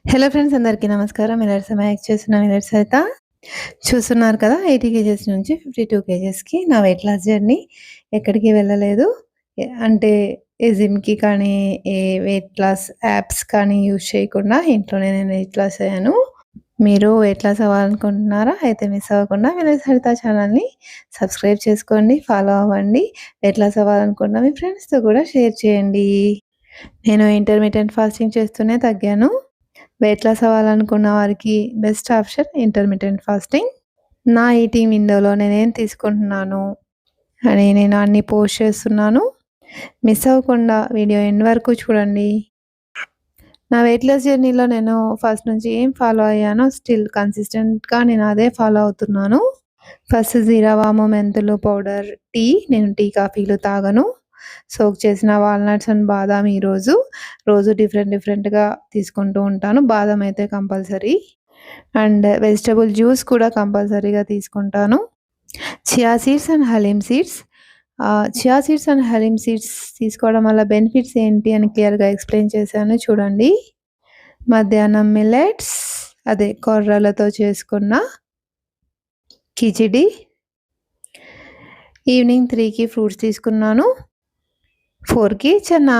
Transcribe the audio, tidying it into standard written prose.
Hello friends, అందరికీ నమస్కారం. Millets Mac చేస్తున్న మిల్లెట్స్ సరిత. చూస్తున్నారు కదా, 80 కేజెస్ నుంచి 52 కేజెస్‌కి నా వెయిట్ లాస్ జర్నీ. ఎక్కడికి వెళ్ళలేదు. అంటే ఏ జిమ్‌కి కానీ, ఏ వెయిట్ లాస్ యాప్స్ కానీ యూజ్ చేయకుండా ఇంట్లోనే నేను వెయిట్ లాస్ అయ్యాను. మీరు వెయిట్ లాస్ అవ్వాలనుకుంటున్నారా? అయితే మిస్ అవ్వకుండా మిల్లెట్స్ సరిత ఛానల్‌ని సబ్స్క్రైబ్ చేసుకోండి, ఫాలో అవ్వండి. వెయిట్ లాస్ అవ్వాలనుకున్న మీ ఫ్రెండ్స్‌తో కూడా షేర్ చేయండి. నేను ఇంటర్మిటెంట్ ఫాస్టింగ్ చేస్తూనే తగ్గాను. వెయిట్ లాస్ అవ్వాలనుకున్న వారికి బెస్ట్ ఆప్షన్ ఇంటర్మిటెంట్ ఫాస్టింగ్. నా ఈటింగ్ విండోలో నేనేం తీసుకుంటున్నాను అని నేను అన్నీ పోస్ట్ చేస్తున్నాను. మిస్ అవ్వకుండా వీడియో ఎండ్ వరకు చూడండి. నా వెయిట్ లాస్ జర్నీలో నేను ఫస్ట్ నుంచి ఏం ఫాలో అయ్యానో స్టిల్ కన్సిస్టెంట్గా నేను అదే ఫాలో అవుతున్నాను. ఫస్ట్ జీరా వాము మెంతులు పౌడర్ టీ. నేను టీ కాఫీలు తాగను. సోక్ చేసిన వాల్నట్స్ అండ్ బాదాం రోజు డిఫరెంట్‌గా తీసుకుంటూ ఉంటాను. బాదం అయితే కంపల్సరీ. అండ్ వెజిటబుల్ జ్యూస్ కూడా కంపల్సరీగా తీసుకుంటాను. Chia seeds and halim seeds. Chia seeds and halim seeds తీసుకోవడం వల్ల బెనిఫిట్స్ ఏంటి అని క్లియర్‌గా ఎక్స్‌ప్లెయిన్ చేశాను చూడండి. మధ్యాహ్నం మిల్లెట్స్, అదే కొర్రలతో చేసుకున్న కిచిడి. ఈవినింగ్ 3కి ఫ్రూట్స్ తీసుకున్నాను. 4కి చెన్నా.